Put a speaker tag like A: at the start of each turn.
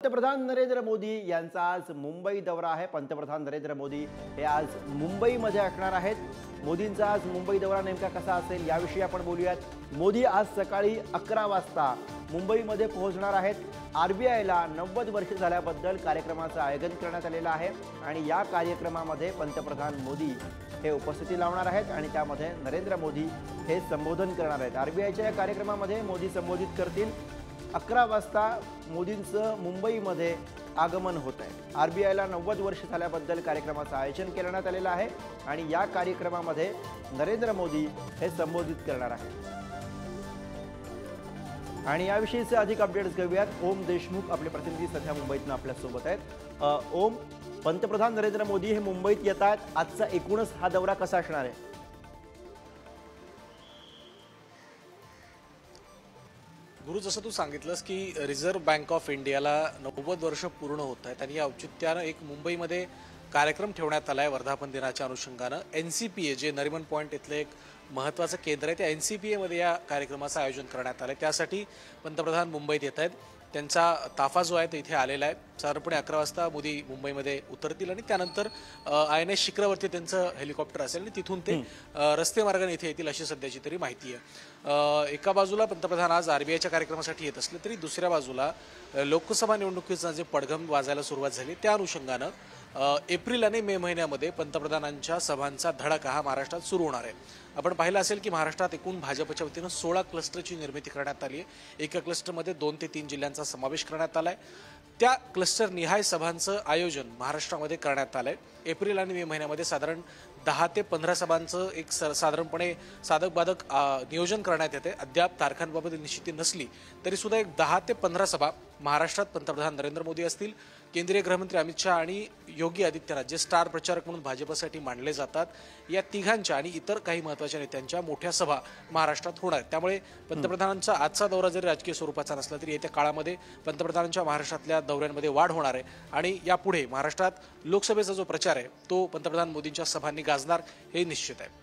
A: पंतप्रधान नरेंद्र मोदी यांचा आज मुंबई दौरा आहे। पंतप्रधान नरेंद्र मोदी हे आज मुंबईमध्ये असणार आहेत। मोदींचा आज मुंबई दौरा नेमका कसा असेल याविषयी आपण बोलूयात। मोदी आज सकाळी 11 वाजता मुंबईमध्ये पोहोचणार आहेत। आरबीआयला 90 वर्ष झाल्याबद्दल कार्यक्रमाचं आयोजन करण्यात आलेलं आहे आणि या कार्यक्रमामध्ये पंतप्रधान मोदी हे उपस्थिती लावणार आहेत आणि त्यामध्ये नरेंद्र मोदी हे संबोधन करणार आहेत। आरबीआयच्या या कार्यक्रमामध्ये मोदी संबोधित करतील। 11 वाजता मोदींचं मुंबईमध्ये आगमन होत आहे। आरबीआयला 90 वर्ष झाल्याबद्दल कार्यक्रमाचं आयोजन करण्यात आलेलं आहे आणि या कार्यक्रमामध्ये नरेंद्र मोदी हे संबोधित करणार आहेत। आणि याविषयीचे अधिक अपडेट्स घेऊयात। ओम देशमुख आपले प्रतिनिधी सध्या मुंबईतून आपल्यासोबत आहेत। ओम, पंतप्रधान नरेंद्र मोदी हे मुंबईत येतात, आजचा एकूणच हा दौरा कसा असणार आहे?
B: गुरु, जसं तू सांगितलंस की रिझर्व्ह बँक ऑफ इंडियाला 90 वर्ष पूर्ण होत आहेत आणि या औचित्यानं एक मुंबईमध्ये कार्यक्रम ठेवण्यात आला आहे वर्धापन दिनाच्या अनुषंगानं। NCPA जे नरिमन पॉईंट इथलं एक महत्त्वाचं केंद्र आहे, त्या NCPAमध्ये या कार्यक्रमाचं आयोजन करण्यात आलं आहे। त्यासाठी पंतप्रधान मुंबईत येत आहेत। त्यांचा ताफा जो आहे तो इथे आलेला आहे। साधारणपणे 11 वाजता मोदी मुंबईमध्ये उतरतील आणि त्यानंतर INS शिखरावरती त्यांचं हेलिकॉप्टर असेल आणि तिथून ते रस्ते मार्गाने इथे येतील अशी सध्याची तरी माहिती आहे। एका बाजूला पंतप्रधान आज आरबीआयच्या कार्यक्रमासाठी येत असले तरी दुसऱ्या बाजूला लोकसभा निवडणुकीचं जे पडघम वाजायला सुरुवात झाली त्या अनुषंगानं एप्रिल आणि मे महिन्यामध्ये पंतप्रधानांच्या सभांचा धडाका हा महाराष्ट्रात सुरू होणार आहे। आपण पाहिलं असेल की महाराष्ट्रात एकूण भाजपच्या वतीनं 16 क्लस्टरची निर्मिती करण्यात आली आहे। एका क्लस्टरमध्ये 2 ते 3 जिल्ह्यांचा समावेश करण्यात आला आहे। त्या क्लस्टर निहाय सभांचं आयोजन महाराष्ट्रामध्ये करण्यात आलं आहे। एप्रिल आणि मे महिन्यामध्ये साधारण 10 ते 15 सभांचं एक साधारणपणे साधक बाधक नियोजन करण्यात येते। अद्याप तारखांबाबत निश्चिती नसली तरी सुद्धा एक 10 ते 15 सभा महाराष्ट्रात पंतप्रधान नरेंद्र मोदी असतील, केंद्रीय गृहमंत्री अमित शहा आणि योगी आदित्यनाथ जे स्टार प्रचारक म्हणून भाजपसाठी मानले जातात, या तिघांच्या आणि इतर काही महत्त्वाच्या नेत्यांच्या मोठ्या सभा महाराष्ट्रात होणार आहेत। त्यामुळे पंतप्रधानांचा आजचा दौरा जरी राजकीय स्वरूपाचा नसला तरी येत्या काळामध्ये पंतप्रधानांच्या महाराष्ट्रातल्या दौऱ्यांमध्ये वाढ होणार आहे आणि यापुढे महाराष्ट्रात लोकसभेचा जो प्रचार आहे तो पंतप्रधान मोदींच्या सभांनी गाजणार हे निश्चित आहे।